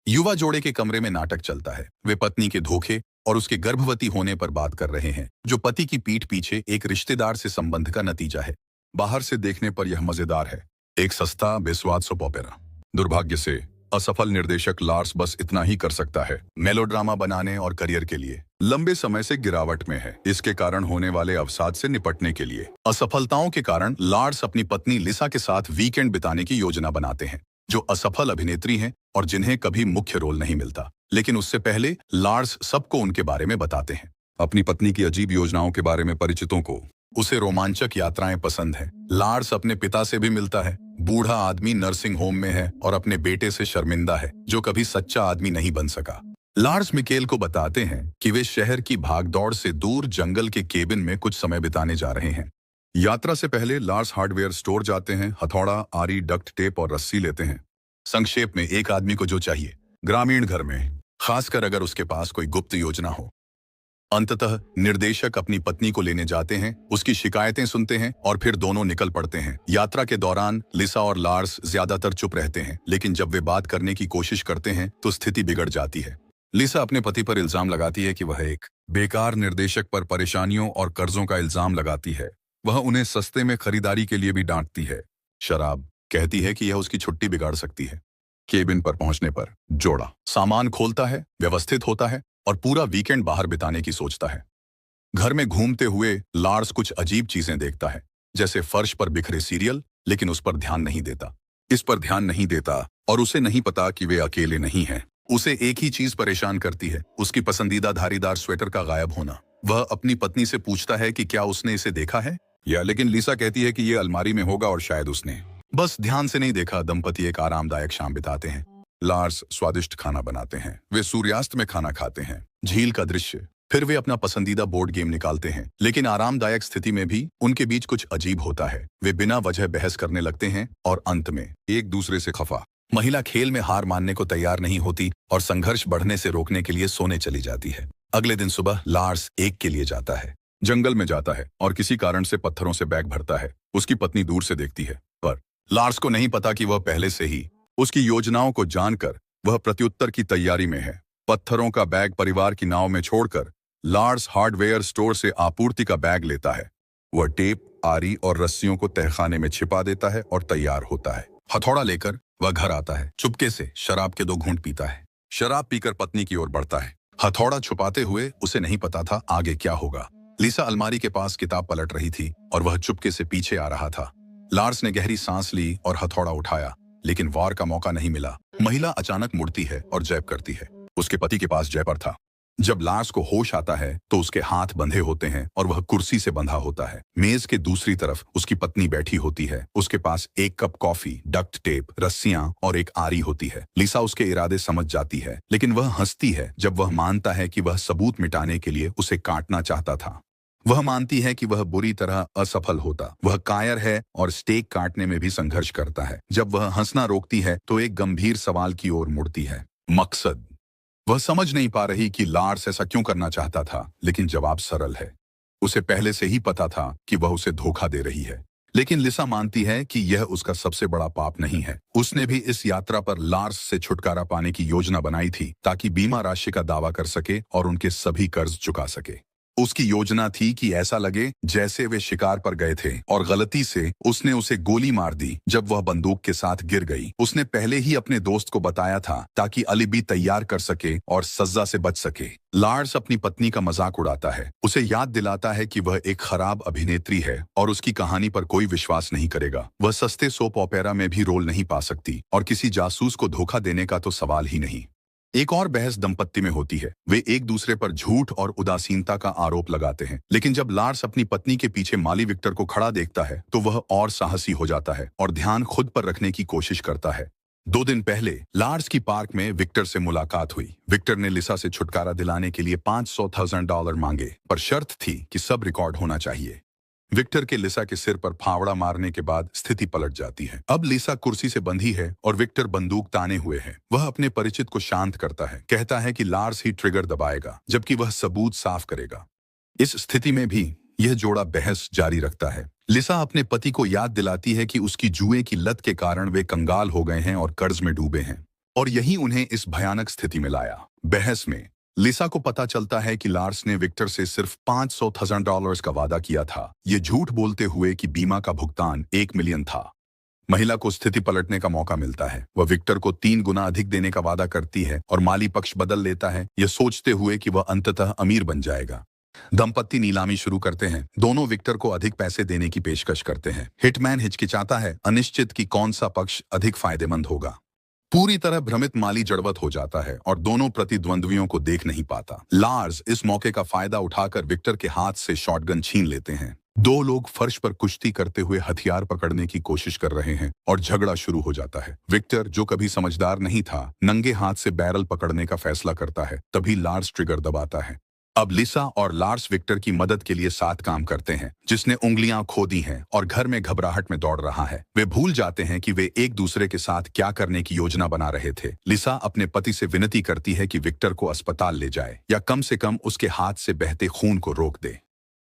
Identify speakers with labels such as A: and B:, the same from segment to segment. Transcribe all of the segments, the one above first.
A: युवा जोड़े के कमरे में नाटक चलता है। वे पत्नी के धोखे और उसके गर्भवती होने पर बात कर रहे हैं, जो पति की पीठ पीछे एक रिश्तेदार से संबंध का नतीजा है। बाहर से देखने पर यह मजेदार है, एक सस्ता बेस्वाद सोप ओपेरा। दुर्भाग्य से असफल निर्देशक लार्स बस इतना ही कर सकता है, मेलोड्रामा बनाने और करियर के लिए लंबे समय से गिरावट में है। इसके कारण होने वाले अवसाद से निपटने के लिए असफलताओं के कारण लार्स अपनी पत्नी लिसा के साथ वीकेंड बिताने की योजना बनाते हैं, जो असफल अभिनेत्री हैं और जिन्हें कभी मुख्य रोल नहीं मिलता। लेकिन उससे पहले लार्स सबको उनके बारे में बताते हैं, अपनी पत्नी की अजीब योजनाओं के बारे में परिचितों को। उसे रोमांचक यात्राएं पसंद है। लार्स अपने पिता से भी मिलता है। बूढ़ा आदमी नर्सिंग होम में है और अपने बेटे से शर्मिंदा है, जो कभी सच्चा आदमी नहीं बन सका। लार्स मिकेल को बताते हैं कि वे शहर की भागदौड़ से दूर जंगल के केबिन में कुछ समय बिताने जा रहे हैं। यात्रा से पहले लार्स हार्डवेयर स्टोर जाते हैं, हथौड़ा, आरी, डक्ट टेप और रस्सी लेते हैं। संक्षेप में, एक आदमी को जो चाहिए, ग्रामीण घर में, खासकर अगर उसके पास कोई गुप्त योजना हो। अंततः निर्देशक अपनी पत्नी को लेने जाते हैं, उसकी शिकायतें सुनते हैं और फिर दोनों निकल पड़ते हैं। यात्रा के दौरान लिसा और लार्स ज्यादातर चुप रहते हैं, लेकिन जब वे बात करने की कोशिश करते हैं तो स्थिति बिगड़ जाती है। लिसा अपने पति पर इल्जाम लगाती है कि वह एक बेकार निर्देशक पर परेशानियों और कर्जों का इल्जाम लगाती है। वह उन्हें सस्ते में खरीदारी के लिए भी डांटती है। शराब, कहती है कि यह उसकी छुट्टी बिगाड़ सकती है। केबिन पर पहुंचने पर जोड़ा सामान खोलता है, व्यवस्थित होता है और पूरा वीकेंड बाहर बिताने की सोचता है। घर में घूमते हुए लार्स कुछ अजीब चीजें देखता है, जैसे फर्श पर बिखरे सीरियल, लेकिन उस पर ध्यान नहीं देता। इस पर ध्यान नहीं देता और उसे नहीं पता कि वे अकेले नहीं हैं। उसे एक ही चीज परेशान करती है, उसकी पसंदीदा धारीदार स्वेटर का गायब होना। वह अपनी पत्नी से पूछता है कि क्या उसने इसे देखा है या, लेकिन लिसा कहती है कि यह अलमारी में होगा और शायद उसने बस ध्यान से नहीं देखा। दंपति एक आरामदायक शाम बिताते हैं। लार्स स्वादिष्ट खाना बनाते हैं। वे सूर्यास्त में खाना खाते हैं, झील का दृश्य। फिर वे अपना पसंदीदा बोर्ड गेम निकालते हैं, लेकिन आरामदायक स्थिति में भी उनके बीच कुछ अजीब होता है। वे बिना वजह बहस करने लगते हैं और अंत में एक दूसरे से खफा। महिला खेल में हार मानने को तैयार नहीं होती और संघर्ष बढ़ने से रोकने के लिए सोने चली जाती है। अगले दिन सुबह लार्स एक के लिए जाता है, जंगल में जाता है और किसी कारण से पत्थरों से बैग भरता है। उसकी पत्नी दूर से देखती है, पर लार्स को नहीं पता कि वह पहले से ही उसकी योजनाओं को जानकर वह प्रत्युत्तर की तैयारी में है। पत्थरों का बैग परिवार की नाव में छोड़कर लार्स हार्डवेयर स्टोर से आपूर्ति का बैग लेता है। वह टेप, आरी और रस्सियों को तहखाने में छिपा देता है और तैयार होता है। हथौड़ा लेकर वह घर आता है, चुपके से शराब के 2 घूंट पीता है। शराब पीकर पत्नी की ओर बढ़ता है, हथौड़ा छुपाते हुए। उसे नहीं पता था आगे क्या होगा। लिसा अलमारी के पास किताब पलट रही थी और वह चुपके से पीछे आ रहा था। लार्स ने गहरी सांस ली और हथौड़ा उठाया, लेकिन वार का मौका नहीं मिला। महिला अचानक मुड़ती है और जैब करती है। उसके पति के पास जयपर था। जब लार्स को होश आता है तो उसके हाथ बंधे होते हैं और वह कुर्सी से बंधा होता है। मेज के दूसरी तरफ उसकी पत्नी बैठी होती है। उसके पास एक कप कॉफी, डक्ट टेप, रस्सियां और एक आरी होती है। लिसा उसके इरादे समझ जाती है, लेकिन वह हंसती है जब वह मानता है कि वह सबूत मिटाने के लिए उसे काटना चाहता था। वह मानती है कि वह बुरी तरह असफल होता। वह कायर है और स्टेक काटने में भी संघर्ष करता है। जब वह हंसना रोकती है तो एक गंभीर सवाल की ओर मुड़ती है, मकसद। वह समझ नहीं पा रही कि लार्स ऐसा क्यों करना चाहता था, लेकिन जवाब सरल है। उसे पहले से ही पता था कि वह उसे धोखा दे रही है। लेकिन लिसा मानती है कि यह उसका सबसे बड़ा पाप नहीं है। उसने भी इस यात्रा पर लार्स से छुटकारा पाने की योजना बनाई थी, ताकि बीमा राशि का दावा कर सके और उनके सभी कर्ज चुका सके। उसकी योजना थी कि ऐसा लगे जैसे वे शिकार पर गए थे और गलती से उसने उसे गोली मार दी जब वह बंदूक के साथ गिर गई। उसने पहले ही अपने दोस्त को बताया था ताकि अलिबी तैयार कर सके और सजा से बच सके। लार्स अपनी पत्नी का मजाक उड़ाता है, उसे याद दिलाता है कि वह एक खराब अभिनेत्री है और उसकी कहानी पर कोई विश्वास नहीं करेगा। वह सस्ते सोप ओपेरा में भी रोल नहीं पा सकती और किसी जासूस को धोखा देने का तो सवाल ही नहीं। एक और बहस दंपत्ति में होती है। वे एक दूसरे पर झूठ और उदासीनता का आरोप लगाते हैं, लेकिन जब लार्स अपनी पत्नी के पीछे माली विक्टर को खड़ा देखता है तो वह और साहसी हो जाता है और ध्यान खुद पर रखने की कोशिश करता है। 2 दिन पहले लार्स की पार्क में विक्टर से मुलाकात हुई। विक्टर ने लिसा से छुटकारा दिलाने के लिए $500,000 मांगे, पर शर्त थी कि सब रिकॉर्ड होना चाहिए। विक्टर के लिसा के सिर पर फावड़ा मारने के बाद स्थिति पलट जाती है। अब लिसा कुर्सी से बंधी है और विक्टर बंदूक ताने हुए है। वह अपने परिचित को शांत करता है, कहता है कि लार्स ही ट्रिगर दबाएगा, जबकि वह सबूत साफ करेगा। इस स्थिति में भी यह जोड़ा बहस जारी रखता है। लिसा अपने पति को याद दिलाती है कि उसकी जुए की लत के कारण वे कंगाल हो गए हैं और कर्ज में डूबे हैं। और यही उन्हें इस भयानक स्थिति में लाया। बहस में लिसा को पता चलता है कि लार्स ने विक्टर से सिर्फ $500,000 का वादा किया था, ये झूठ बोलते हुए कि बीमा का भुगतान 1 मिलियन था। महिला को स्थिति पलटने का मौका मिलता है। वह विक्टर को 3 गुना अधिक देने का वादा करती है और माली पक्ष बदल लेता है, यह सोचते हुए कि वह अंततः अमीर बन जाएगा। दंपत्ति नीलामी शुरू करते हैं। दोनों विक्टर को अधिक पैसे देने की पेशकश करते हैं। हिटमैन हिचकिचाता है, अनिश्चित कि कौन सा पक्ष अधिक फायदेमंद होगा। पूरी तरह भ्रमित माली जड़वत हो जाता है और दोनों प्रतिद्वंद्वियों को देख नहीं पाता। लार्स इस मौके का फायदा उठाकर विक्टर के हाथ से शॉटगन छीन लेते हैं। 2 लोग फर्श पर कुश्ती करते हुए हथियार पकड़ने की कोशिश कर रहे हैं और झगड़ा शुरू हो जाता है। विक्टर, जो कभी समझदार नहीं था, नंगे हाथ से बैरल पकड़ने का फैसला करता है। तभी लार्स ट्रिगर दबाता है। अब लिसा और लार्स विक्टर की मदद के लिए साथ काम करते हैं, जिसने उंगलियां खो दी हैं और घर में घबराहट में दौड़ रहा है। वे भूल जाते हैं कि वे एक दूसरे के साथ क्या करने की योजना बना रहे थे। लिसा अपने पति से विनती करती है कि विक्टर को अस्पताल ले जाए या कम से कम उसके हाथ से बहते खून को रोक दे।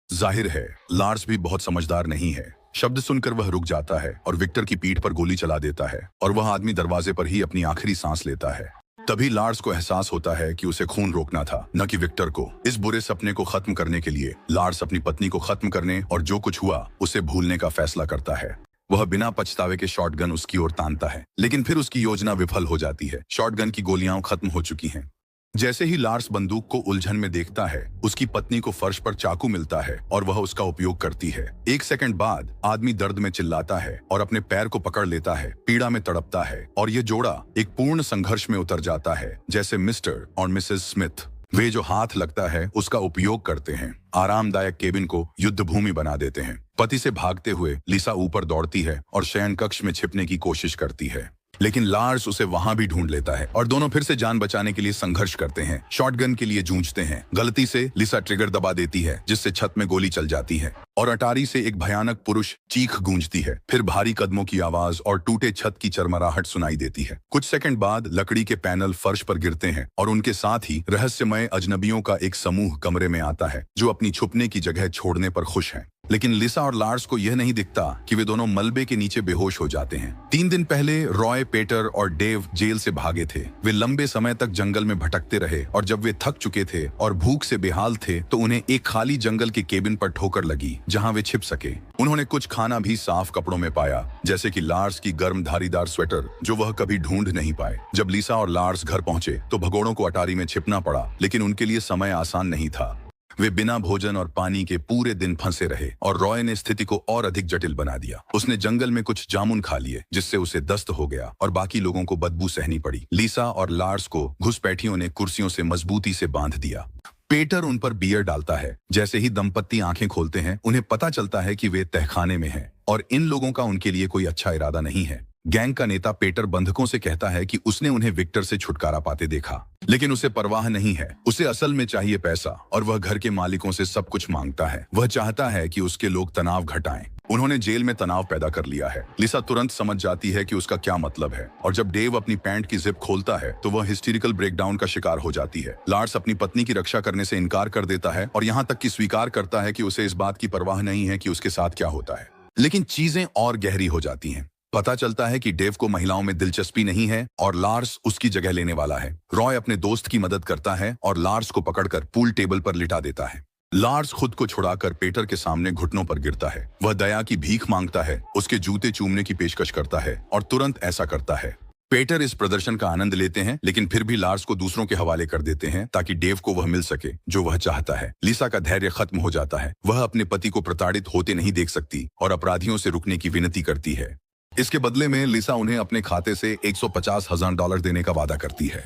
A: जाहिर है लार्स भी बहुत समझदार नहीं है। शब्द सुनकर वह रुक जाता है और विक्टर की पीठ पर गोली चला देता है और वह आदमी दरवाजे पर ही अपनी आखिरी सांस लेता है। तभी लार्स को एहसास होता है कि उसे खून रोकना था, न कि विक्टर को। इस बुरे सपने को खत्म करने के लिए लार्स अपनी पत्नी को खत्म करने और जो कुछ हुआ उसे भूलने का फैसला करता है। वह बिना पछतावे के शॉटगन उसकी ओर तानता है, लेकिन फिर उसकी योजना विफल हो जाती है। शॉटगन की गोलियां खत्म हो चुकी हैं। जैसे ही लार्स बंदूक को उलझन में देखता है, उसकी पत्नी को फर्श पर चाकू मिलता है और वह उसका उपयोग करती है। 1 सेकंड बाद आदमी दर्द में चिल्लाता है और अपने पैर को पकड़ लेता है, पीड़ा में तड़पता है और ये जोड़ा एक पूर्ण संघर्ष में उतर जाता है, जैसे मिस्टर और मिसेस स्मिथ। वे जो हाथ लगता है उसका उपयोग करते हैं, आरामदायक केबिन को युद्ध भूमि बना देते हैं। पति से भागते हुए लिसा ऊपर दौड़ती है और शयन कक्ष में छिपने की कोशिश करती है, लेकिन लार्स उसे वहां भी ढूंढ लेता है और दोनों फिर से जान बचाने के लिए संघर्ष करते हैं। शॉटगन के लिए जूझते हैं। गलती से लिसा ट्रिगर दबा देती है, जिससे छत में गोली चल जाती है और अटारी से एक भयानक पुरुष चीख गूंजती है। फिर भारी कदमों की आवाज और टूटे छत की चरमराहट सुनाई देती है। कुछ सेकंड बाद लकड़ी के पैनल फर्श पर गिरते हैं और उनके साथ ही रहस्यमय अजनबियों का एक समूह कमरे में आता है, जो अपनी छुपने की जगह छोड़ने पर खुश हैं। लेकिन लिसा और लार्स को यह नहीं दिखता कि वे दोनों मलबे के नीचे बेहोश हो जाते हैं। 3 दिन पहले रॉय, पेटर और डेव जेल से भागे थे। वे लंबे समय तक जंगल में भटकते रहे और जब वे थक चुके थे और भूख से बेहाल थे तो उन्हें एक खाली जंगल के केबिन पर ठोकर लगी, जहां वे छिप सके। उन्होंने कुछ खाना भी साफ कपड़ों में पाया, जैसे कि लार्स की गर्म धारीदार स्वेटर, जो वह कभी ढूंढ नहीं पाए। जब लिसा और लार्स घर पहुंचे तो भगोड़ों को अटारी में छिपना पड़ा, लेकिन उनके लिए समय आसान नहीं था। वे बिना भोजन और पानी के पूरे दिन फंसे रहे और रॉय ने स्थिति को और अधिक जटिल बना दिया। उसने जंगल में कुछ जामुन खा लिए, जिससे उसे दस्त हो गया और बाकी लोगों को बदबू सहनी पड़ी। लिसा और लार्स को घुसपैठियों ने कुर्सियों से मजबूती से बांध दिया। पेटर उन पर बियर डालता है। जैसे ही दंपत्ति आंखें खोलते हैं, उन्हें पता चलता है कि वे तहखाने में हैं और इन लोगों का उनके लिए कोई अच्छा इरादा नहीं है। गैंग का नेता पेटर बंधकों से कहता है कि उसने उन्हें विक्टर से छुटकारा पाते देखा, लेकिन उसे परवाह नहीं है। उसे असल में चाहिए पैसा और वह घर के मालिकों से सब कुछ मांगता है। वह चाहता है कि उसके लोग तनाव घटाएं। उन्होंने जेल में तनाव पैदा कर लिया है। लिसा तुरंत समझ जाती है कि उसका क्या मतलब है और जब डेव अपनी पैंट की जिप खोलता है तो वह हिस्टेरिकल ब्रेकडाउन का शिकार हो जाती है। लार्स अपनी पत्नी की रक्षा करने से इनकार कर देता है और यहाँ तक कि स्वीकार करता है कि उसे इस बात की परवाह नहीं है कि उसके साथ क्या होता है। लेकिन चीजें और गहरी हो जाती हैं। पता चलता है कि डेव को महिलाओं में दिलचस्पी नहीं है और लार्स उसकी जगह लेने वाला है। रॉय अपने दोस्त की मदद करता है और लार्स को पकड़कर पूल टेबल पर लिटा देता है। लार्स खुद को छुड़ाकर पेटर के सामने घुटनों पर गिरता है। वह दया की भीख मांगता है, उसके जूते चूमने की पेशकश करता है और तुरंत ऐसा करता है। पेटर इस प्रदर्शन का आनंद लेते हैं, लेकिन फिर भी लार्स को दूसरों के हवाले कर देते हैं ताकि डेव को वह मिल सके जो वह चाहता है। लिसा का धैर्य खत्म हो जाता है। वह अपने पति को प्रताड़ित होते नहीं देख सकती और अपराधियों से रुकने की विनती करती है। इसके बदले में लिसा उन्हें अपने खाते से $150,000 देने का वादा करती है,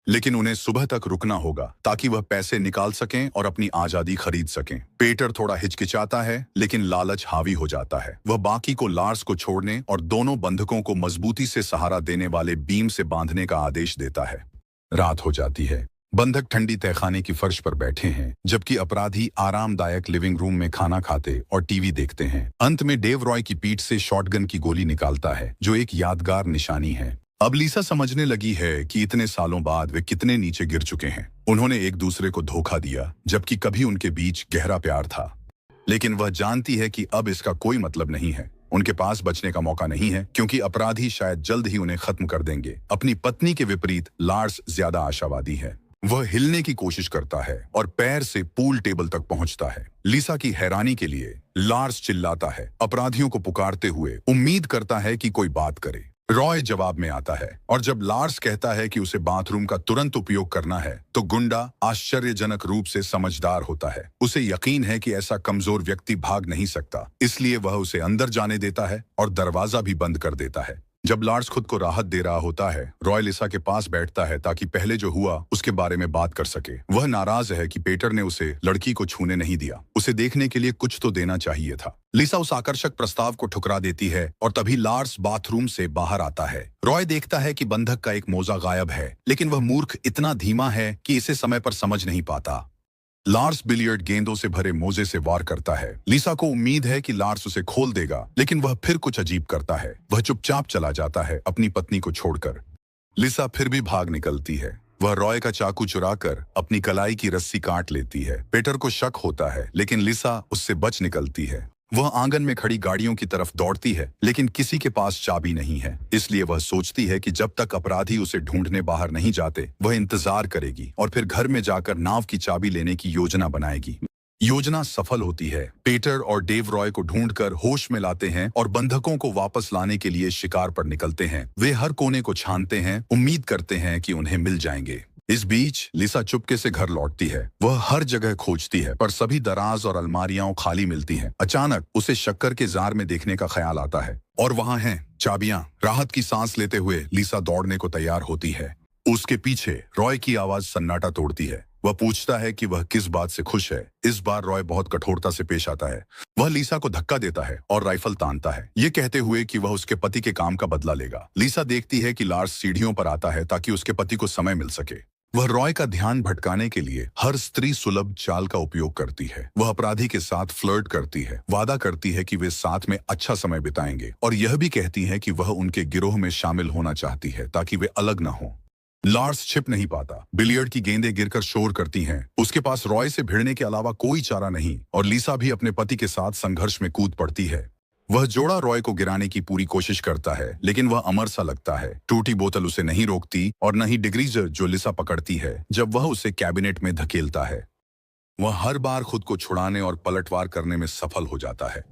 A: लेकिन उन्हें सुबह तक रुकना होगा ताकि वह पैसे निकाल सकें और अपनी आजादी खरीद सकें। पेटर थोड़ा हिचकिचाता है, लेकिन लालच हावी हो जाता है। वह बाकी को लार्स को छोड़ने और दोनों बंधकों को मजबूती से सहारा देने वाले बीम से बांधने का आदेश देता है। रात हो जाती है। बंधक ठंडी तहखाने की फर्श पर बैठे हैं, जबकि अपराधी आरामदायक लिविंग रूम में खाना खाते और टीवी देखते हैं। अंत में डेव रॉय की पीठ से शॉटगन की गोली निकालता है, जो एक यादगार निशानी है। अब लिसा समझने लगी है कि इतने सालों बाद वे कितने नीचे गिर चुके हैं। उन्होंने एक दूसरे को धोखा दिया, जबकि कभी उनके बीच गहरा प्यार था। लेकिन वह जानती है कि अब इसका कोई मतलब नहीं है। उनके पास बचने का मौका नहीं है क्योंकि अपराधी शायद जल्द ही उन्हें खत्म कर देंगे। अपनी पत्नी के विपरीत लार्स ज्यादा आशावादी है। वह हिलने की कोशिश करता है और पैर से पूल टेबल तक पहुंचता है। लिसा की हैरानी के लिए लार्स चिल्लाता है, अपराधियों को पुकारते हुए उम्मीद करता है कि कोई बात करे। रॉय जवाब में आता है और जब लार्स कहता है कि उसे बाथरूम का तुरंत उपयोग करना है तो गुंडा आश्चर्यजनक रूप से समझदार होता है। उसे यकीन है कि ऐसा कमजोर व्यक्ति भाग नहीं सकता, इसलिए वह उसे अंदर जाने देता है और दरवाजा भी बंद कर देता है। जब लार्स खुद को राहत दे रहा होता है, रॉय लिसा के पास बैठता है ताकि पहले जो हुआ उसके बारे में बात कर सके। वह नाराज है कि पीटर ने उसे लड़की को छूने नहीं दिया। उसे देखने के लिए कुछ तो देना चाहिए था। लिसा उस आकर्षक प्रस्ताव को ठुकरा देती है और तभी लार्स बाथरूम से बाहर आता है। रॉय देखता है कि बंधक का एक मोजा गायब है, लेकिन वह मूर्ख इतना धीमा है कि इसे समय पर समझ नहीं पाता। लार्स बिलियर्ड गेंदों से भरे मोजे से वार करता है। लिसा को उम्मीद है कि लार्स उसे खोल देगा, लेकिन वह फिर कुछ अजीब करता है। वह चुपचाप चला जाता है अपनी पत्नी को छोड़कर। लिसा फिर भी भाग निकलती है। वह रॉय का चाकू चुराकर अपनी कलाई की रस्सी काट लेती है। पीटर को शक होता है, लेकिन लिसा उससे बच निकलती है। वह आंगन में खड़ी गाड़ियों की तरफ दौड़ती है, लेकिन किसी के पास चाबी नहीं है। इसलिए वह सोचती है कि जब तक अपराधी उसे ढूंढने बाहर नहीं जाते, वह इंतजार करेगी और फिर घर में जाकर नाव की चाबी लेने की योजना बनाएगी। योजना सफल होती है। पीटर और डेव रॉय को ढूंढकर होश में लाते हैं और बंधकों को वापस लाने के लिए शिकार पर निकलते हैं। वे हर कोने को छानते हैं, उम्मीद करते हैं कि उन्हें मिल जाएंगे। इस बीच लिसा चुपके से घर लौटती है। वह हर जगह खोजती है, पर सभी दराज और अलमारियां खाली मिलती हैं। अचानक उसे शक्कर के जार में देखने का ख्याल आता है और वहां हैं चाबियां। राहत की सांस लेते हुए लिसा दौड़ने को तैयार होती है। उसके पीछे रॉय की आवाज सन्नाटा तोड़ती है। वह पूछता है कि वह किस बात से खुश है। इस बार रॉय बहुत कठोरता से पेश आता है। वह लिसा को धक्का देता है और राइफल तानता है, ये कहते हुए कि वह उसके पति के काम का बदला लेगा। लिसा देखती है कि लार्स सीढ़ियों पर आता है ताकि उसके पति को समय मिल सके। वह रॉय का ध्यान भटकाने के लिए हर स्त्री सुलभ चाल का उपयोग करती है। वह अपराधी के साथ फ्लर्ट करती है, वादा करती है कि वे साथ में अच्छा समय बिताएंगे और यह भी कहती है कि वह उनके गिरोह में शामिल होना चाहती है ताकि वे अलग न हों। लार्स छिप नहीं पाता। बिलियर्ड की गेंदें गिरकर शोर करती हैं। उसके पास रॉय से भिड़ने के अलावा कोई चारा नहीं और लिसा भी अपने पति के साथ संघर्ष में कूद पड़ती है। वह जोड़ा रॉय को गिराने की पूरी कोशिश करता है, लेकिन वह अमर सा लगता है। टूटी बोतल उसे नहीं रोकती और न ही डिग्रीजर जो लिसा पकड़ती है जब वह उसे कैबिनेट में धकेलता है। वह हर बार खुद को छुड़ाने और पलटवार करने में सफल हो जाता है।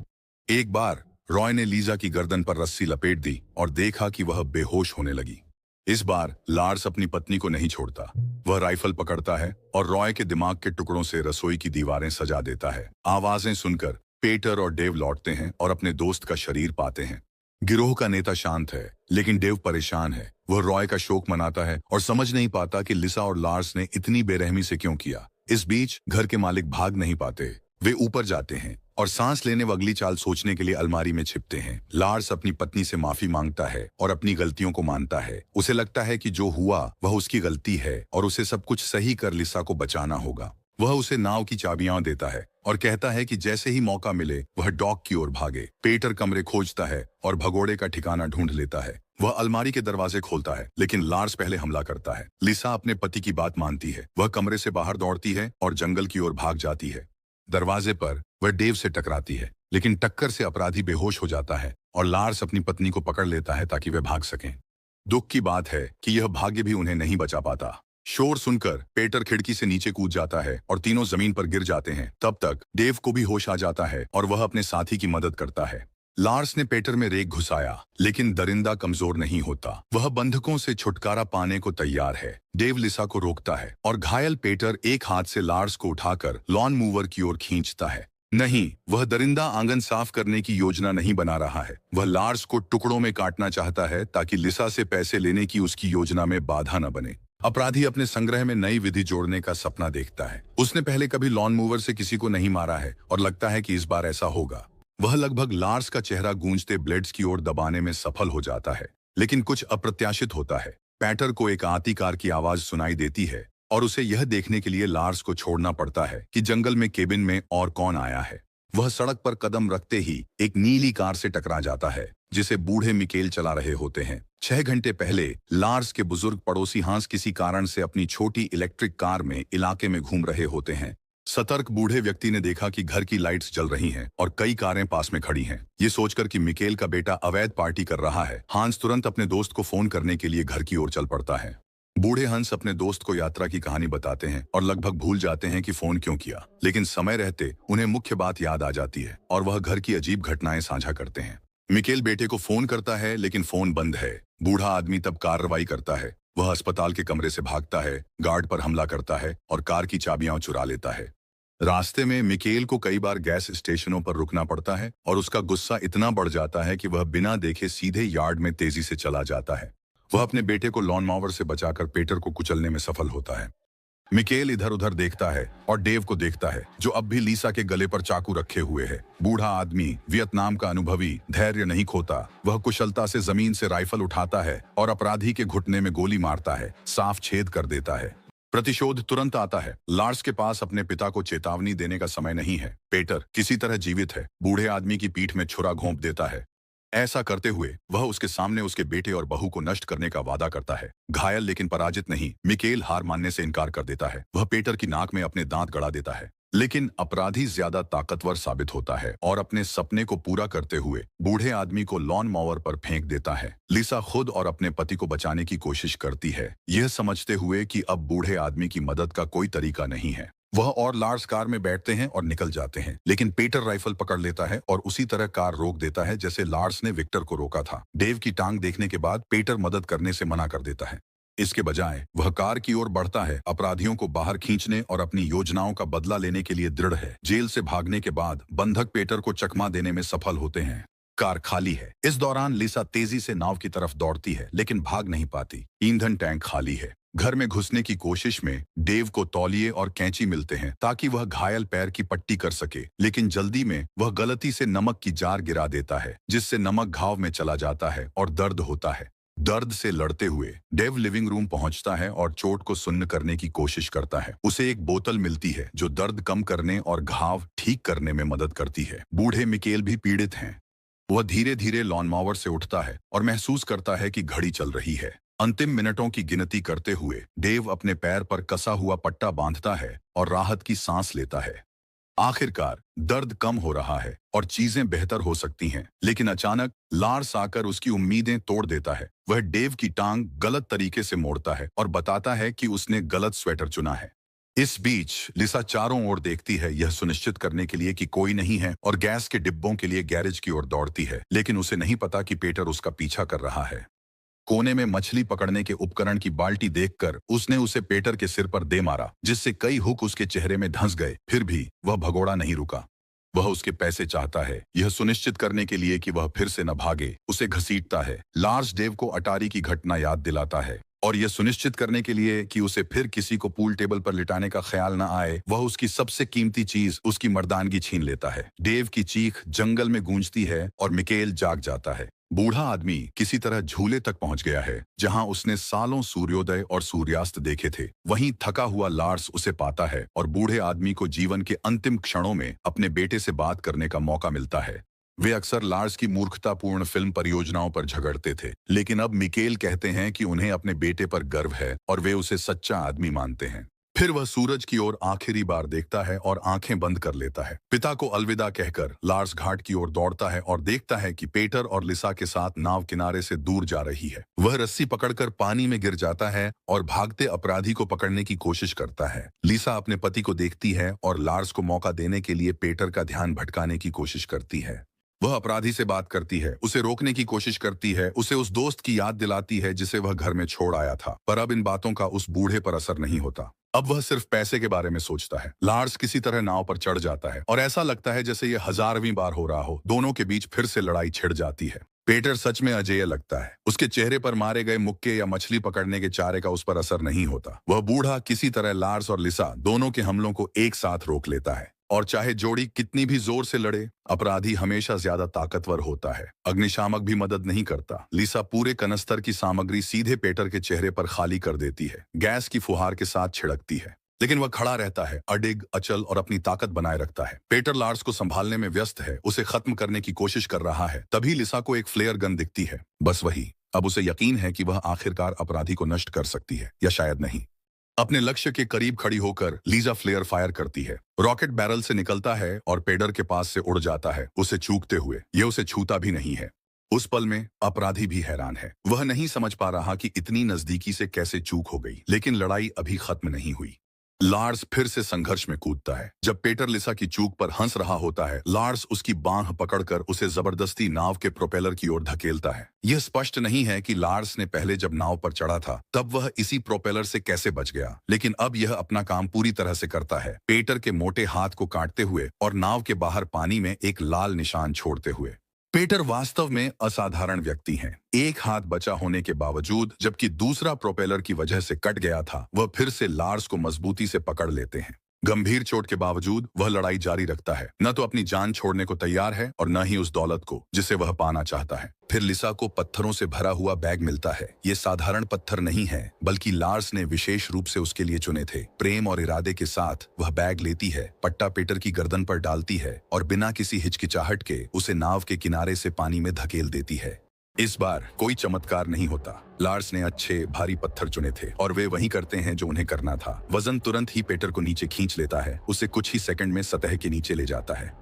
A: एक बार रॉय ने लीजा की गर्दन पर रस्सी लपेट दी और देखा कि वह बेहोश होने लगी। इस बार लार्स अपनी पत्नी को नहीं छोड़ता। वह राइफल पकड़ता है और रॉय के दिमाग के टुकड़ों से रसोई की दीवारें सजा देता है। आवाजें सुनकर पीटर और डेव लौटते हैं और अपने दोस्त का शरीर पाते हैं। गिरोह का नेता शांत है, लेकिन डेव परेशान है। वह रॉय का शोक मनाता है और समझ नहीं पाता कि लिसा और लार्स ने इतनी बेरहमी से क्यों किया। इस बीच घर के मालिक भाग नहीं पाते। वे ऊपर जाते हैं और सांस लेने व अगली चाल सोचने के लिए अलमारी में छिपते हैं। लार्स अपनी पत्नी से माफी मांगता है और अपनी गलतियों को मानता है। उसे लगता है कि जो हुआ वह उसकी गलती है और उसे सब कुछ सही कर लिसा को बचाना होगा। वह उसे नाव की चाबियां देता है और कहता है कि जैसे ही मौका मिले वह डॉक की ओर भागे। पीटर कमरे खोजता है और भगोड़े का ठिकाना ढूंढ लेता है। वह अलमारी के दरवाजे खोलता है, लेकिन लार्स पहले हमला करता है। लिसा अपने पति की बात मानती है। वह कमरे से बाहर दौड़ती है और जंगल की ओर भाग जाती है। दरवाजे पर वह डेव से टकराती है, लेकिन टक्कर से अपराधी बेहोश हो जाता है और लार्स अपनी पत्नी को पकड़ लेता है ताकि वे भाग सकें। दुख की बात है कि यह भाग्य भी उन्हें नहीं बचा पाता। शोर सुनकर पीटर खिड़की से नीचे कूद जाता है और तीनों जमीन पर गिर जाते हैं। तब तक डेव को भी होश आ जाता है और वह अपने साथी की मदद करता है। लार्स ने पीटर में रेत घुसाया, लेकिन दरिंदा कमजोर नहीं होता। वह बंधकों से छुटकारा पाने को तैयार है। डेव लिसा को रोकता है और घायल पीटर एक हाथ से लार्स को उठाकर लॉन मूवर की ओर खींचता है। नहीं, वह दरिंदा आंगन साफ करने की योजना नहीं बना रहा है। वह लार्स को टुकड़ों में काटना चाहता है ताकि लिसा से पैसे लेने की उसकी योजना में बाधा न बने। अपराधी अपने संग्रह में नई विधि जोड़ने का सपना देखता है। उसने पहले कभी लॉन मूवर से किसी को नहीं मारा है और लगता है कि इस बार ऐसा होगा। वह लगभग लार्स का चेहरा गूंजते ब्लेड्स की ओर दबाने में सफल हो जाता है, लेकिन कुछ अप्रत्याशित होता है। पैटर को एक आती कार की आवाज सुनाई देती है और उसे यह देखने के लिए लार्स को छोड़ना पड़ता है कि जंगल में केबिन में और कौन आया है। वह सड़क पर कदम रखते ही एक नीली कार से टकरा जाता है, जिसे बूढ़े मिकेल चला रहे होते हैं। 6 घंटे पहले लार्स के बुजुर्ग पड़ोसी हांस किसी कारण से अपनी छोटी इलेक्ट्रिक कार में इलाके में घूम रहे होते हैं। सतर्क बूढ़े व्यक्ति ने देखा कि घर की लाइट्स जल रही हैं और कई कारें पास में खड़ी हैं। ये सोचकर कि मिकेल का बेटा अवैध पार्टी कर रहा है, हांस तुरंत अपने दोस्त को फोन करने के लिए घर की ओर चल पड़ता है। बूढ़े हंस अपने दोस्त को यात्रा की कहानी बताते हैं और लगभग भूल जाते हैं कि फोन क्यों किया, लेकिन समय रहते उन्हें मुख्य बात याद आ जाती है और वह घर की अजीब घटनाएं साझा करते हैं। मिकेल बेटे को फोन करता है लेकिन फोन बंद है। बूढ़ा आदमी तब कार्रवाई करता है। वह अस्पताल के कमरे से भागता है, गार्ड पर हमला करता है और कार की चाबियां चुरा लेता है। रास्ते में मिकेल को कई बार गैस स्टेशनों पर रुकना पड़ता है और उसका गुस्सा इतना बढ़ जाता है कि वह बिना देखे सीधे यार्ड में तेजी से चला जाता है। वह अपने बेटे को लॉन मॉवर से बचाकर पीटर को कुचलने में सफल होता है। मिकेल इधर उधर देखता है और डेव को देखता है, जो अब भी लीसा के गले पर चाकू रखे हुए है। बूढ़ा आदमी, वियतनाम का अनुभवी, धैर्य नहीं खोता। वह कुशलता से जमीन से राइफल उठाता है और अपराधी के घुटने में गोली मारता है, साफ छेद कर देता है। प्रतिशोध तुरंत आता है। लार्स के पास अपने पिता को चेतावनी देने का समय नहीं है। पीटर किसी तरह जीवित है। बूढ़े आदमी की पीठ में छुरा घोंप देता है। ऐसा करते हुए वह उसके सामने उसके बेटे और बहू को नष्ट करने का वादा करता है। घायल लेकिन पराजित नहीं, मिकेल हार मानने से इनकार कर देता है। वह पीटर की नाक में अपने दांत गड़ा देता है, लेकिन अपराधी ज्यादा ताकतवर साबित होता है और अपने सपने को पूरा करते हुए बूढ़े आदमी को लॉन मॉवर पर फेंक देता है। लिसा खुद और अपने पति को बचाने की कोशिश करती है, यह समझते हुए कि अब बूढ़े आदमी की मदद का कोई तरीका नहीं है। वह और लार्स कार में बैठते हैं और निकल जाते हैं, लेकिन पीटर राइफल पकड़ लेता है और उसी तरह कार रोक देता है जैसे लार्स ने विक्टर को रोका था। डेव की टांग देखने के बाद पीटर मदद करने से मना कर देता है। इसके बजाय वह कार की ओर बढ़ता है, अपराधियों को बाहर खींचने और अपनी योजनाओं का बदला लेने के लिए दृढ़ है। जेल से भागने के बाद बंधक पीटर को चकमा देने में सफल होते हैं। कार खाली है। इस दौरान लिसा तेजी से नाव की तरफ दौड़ती है, लेकिन भाग नहीं पाती। ईंधन टैंक खाली है। घर में घुसने की कोशिश में डेव को तौलिए और कैंची मिलते हैं ताकि वह घायल पैर की पट्टी कर सके, लेकिन जल्दी में वह गलती से नमक की जार गिरा देता है, जिससे नमक घाव में चला जाता है और दर्द होता है। दर्द से लड़ते हुए डेव लिविंग रूम पहुंचता है और चोट को सुन्न करने की कोशिश करता है। उसे एक बोतल मिलती है जो दर्द कम करने और घाव ठीक करने में मदद करती है। बूढ़े मिकेल भी पीड़ित हैं। वह धीरे धीरे लॉन मॉवर से उठता है और महसूस करता है कि घड़ी चल रही है। अंतिम मिनटों की गिनती करते हुए डेव अपने पैर पर कसा हुआ पट्टा बांधता है और राहत की सांस लेता है। आखिरकार दर्द कम हो रहा है और चीजें बेहतर हो सकती हैं, लेकिन अचानक लार्स आकर उसकी उम्मीदें तोड़ देता है। वह डेव की टांग गलत तरीके से मोड़ता है और बताता है कि उसने गलत स्वेटर चुना है। इस बीच लिसा चारों ओर देखती है, यह सुनिश्चित करने के लिए कि कोई नहीं है, और गैस के डिब्बों के लिए गैरेज की ओर दौड़ती है, लेकिन उसे नहीं पता कि पीटर उसका पीछा कर रहा है। कोने में मछली पकड़ने के उपकरण की बाल्टी देखकर उसने उसे पीटर के सिर पर दे मारा, जिससे कई हुक उसके चेहरे में धंस गए। फिर भी वह भगोड़ा नहीं रुका। वह उसके पैसे चाहता है। यह सुनिश्चित करने के लिए कि वह फिर से न भागे, उसे घसीटता है। लार्स डेव को अटारी की घटना याद दिलाता है और यह सुनिश्चित करने के लिए कि उसे फिर किसी को पूल टेबल पर लिटाने का ख्याल न आए, वह उसकी सबसे कीमती चीज, उसकी मर्दानगी छीन लेता है। डेव की चीख जंगल में गूंजती है और मिकेल जाग जाता है। बूढ़ा आदमी किसी तरह झूले तक पहुंच गया है, जहां उसने सालों सूर्योदय और सूर्यास्त देखे थे। वहीं थका हुआ लार्स उसे पाता है और बूढ़े आदमी को जीवन के अंतिम क्षणों में अपने बेटे से बात करने का मौका मिलता है। वे अक्सर लार्स की मूर्खतापूर्ण फिल्म परियोजनाओं पर झगड़ते थे, लेकिन अब मिकेल कहते हैं कि उन्हें अपने बेटे पर गर्व है और वे उसे सच्चा आदमी मानते हैं। फिर वह सूरज की ओर आखिरी बार देखता है और आंखें बंद कर लेता है। पिता को अलविदा कहकर लार्स घाट की ओर दौड़ता है और देखता है कि पीटर और लिसा के साथ नाव किनारे से दूर जा रही है। वह रस्सी पकड़कर पानी में गिर जाता है और भागते अपराधी को पकड़ने की कोशिश करता है। लिसा अपने पति को देखती है और लार्स को मौका देने के लिए पीटर का ध्यान भटकाने की कोशिश करती है। वह अपराधी से बात करती है, उसे रोकने की कोशिश करती है, उसे उस दोस्त की याद दिलाती है जिसे वह घर में छोड़ आया था। पर अब इन बातों का उस बूढ़े पर असर नहीं होता। अब वह सिर्फ पैसे के बारे में सोचता है। लार्स किसी तरह नाव पर चढ़ जाता है और ऐसा लगता है जैसे यह 1000वीं बार हो रहा हो। दोनों के बीच फिर से लड़ाई छिड़ जाती है। पीटर सच में अजेय लगता है। उसके चेहरे पर मारे गए मुक्के या मछली पकड़ने के चारे का उस पर असर नहीं होता। वह बूढ़ा किसी तरह लार्स और लिसा दोनों के हमलों को एक साथ रोक लेता है, और चाहे जोड़ी कितनी भी जोर से लड़े, अपराधी हमेशा ज्यादा ताकतवर होता है। अग्निशामक भी मदद नहीं करता। लिसा पूरे कनस्तर की सामग्री सीधे पीटर के चेहरे पर खाली कर देती है। गैस की फुहार के साथ छिड़कती है, लेकिन वह खड़ा रहता है, अडिग, अचल और अपनी ताकत बनाए रखता है। पीटर लार्स को संभालने में व्यस्त है, उसे खत्म करने की कोशिश कर रहा है। तभी लिसा को एक फ्लेयर गन दिखती है। बस वही। अब उसे यकीन है कि वह आखिरकार अपराधी को नष्ट कर सकती है, या शायद नहीं। अपने लक्ष्य के करीब खड़ी होकर लीजा फ्लेयर फायर करती है। रॉकेट बैरल से निकलता है और पेडर के पास से उड़ जाता है, उसे चूकते हुए। ये उसे छूता भी नहीं है। उस पल में अपराधी भी हैरान है। वह नहीं समझ पा रहा कि इतनी नजदीकी से कैसे चूक हो गई। लेकिन लड़ाई अभी खत्म नहीं हुई। लार्स फिर से संघर्ष में कूदता है। जब पेटर लिसा की चूक पर हंस रहा होता है, लार्स उसकी बांह पकड़कर उसे जबरदस्ती नाव के प्रोपेलर की ओर धकेलता है। यह स्पष्ट नहीं है कि लार्स ने पहले जब नाव पर चढ़ा था तब वह इसी प्रोपेलर से कैसे बच गया, लेकिन अब यह अपना काम पूरी तरह से करता है, पेटर के मोटे हाथ को काटते हुए और नाव के बाहर पानी में एक लाल निशान छोड़ते हुए। पेटर वास्तव में असाधारण व्यक्ति हैं। एक हाथ बचा होने के बावजूद, जबकि दूसरा प्रोपेलर की वजह से कट गया था, वह फिर से लार्स को मजबूती से पकड़ लेते हैं। गंभीर चोट के बावजूद वह लड़ाई जारी रखता है। न तो अपनी जान छोड़ने को तैयार है और न ही उस दौलत को जिसे वह पाना चाहता है। फिर लिसा को पत्थरों से भरा हुआ बैग मिलता है। ये साधारण पत्थर नहीं है, बल्कि लार्स ने विशेष रूप से उसके लिए चुने थे। प्रेम और इरादे के साथ वह बैग लेती है, पट्टा पेटर की गर्दन पर डालती है और बिना किसी हिचकिचाहट के उसे नाव के किनारे से पानी में धकेल देती है। इस बार कोई चमत्कार नहीं होता। लार्स ने अच्छे भारी पत्थर चुने थे और वे वही करते हैं जो उन्हें करना था। वजन तुरंत ही पेटर को नीचे खींच लेता है, उसे कुछ ही सेकंड में सतह के नीचे ले जाता है।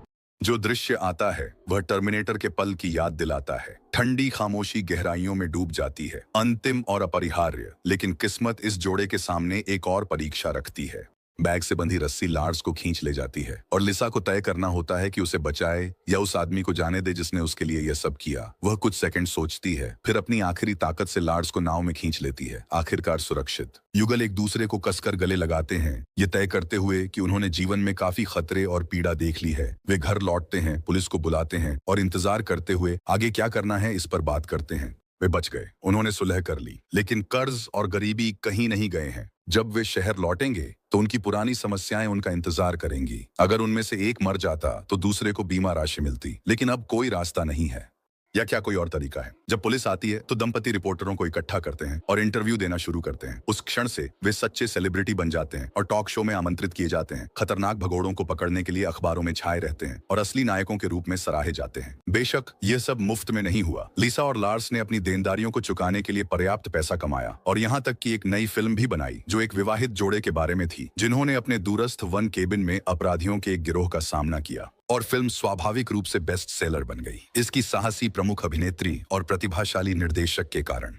A: जो दृश्य आता है वह टर्मिनेटर के पल की याद दिलाता है। ठंडी खामोशी गहराइयों में डूब जाती है, अंतिम और अपरिहार्य। लेकिन किस्मत इस जोड़े के सामने एक और परीक्षा रखती है। बैग से बंधी रस्सी लार्स को खींच ले जाती है और लिसा को तय करना होता है कि उसे बचाए या उस आदमी को जाने दे जिसने उसके लिए यह सब किया। वह कुछ सेकंड सोचती है, फिर अपनी आखिरी ताकत से लार्स को नाव में खींच लेती है, आखिरकार सुरक्षित। युगल एक दूसरे को कसकर गले लगाते हैं, ये तय करते हुए कि उन्होंने जीवन में काफी खतरे और पीड़ा देख ली है। वे घर लौटते हैं, पुलिस को बुलाते हैं और इंतजार करते हुए आगे क्या करना है इस पर बात करते हैं। वे बच गए, उन्होंने सुलह कर ली, लेकिन कर्ज और गरीबी कहीं नहीं गए हैं। जब वे शहर लौटेंगे तो उनकी पुरानी समस्याएं उनका इंतजार करेंगी। अगर उनमें से एक मर जाता तो दूसरे को बीमा राशि मिलती, लेकिन अब कोई रास्ता नहीं है। या क्या कोई और तरीका है? जब पुलिस आती है तो दंपति रिपोर्टरों को इकट्ठा करते हैं और इंटरव्यू देना शुरू करते हैं। उस क्षण से वे सच्चे सेलिब्रिटी बन जाते हैं और टॉक शो में आमंत्रित किए जाते हैं। खतरनाक भगोड़ों को पकड़ने के लिए अखबारों में छाए रहते हैं और असली नायकों के रूप में सराहे जाते हैं। बेशक यह सब मुफ्त में नहीं हुआ। लिसा और लार्स ने अपनी देनदारियों को चुकाने के लिए पर्याप्त पैसा कमाया और यहाँ तक कि एक नई फिल्म भी बनाई जो एक विवाहित जोड़े के बारे में थी, जिन्होंने अपने दूरस्थ वन केबिन में अपराधियों के एक गिरोह का सामना किया। और फिल्म स्वाभाविक रूप से बेस्ट सेलर बन गई, इसकी साहसी प्रमुख अभिनेत्री और प्रतिभाशाली निर्देशक के कारण।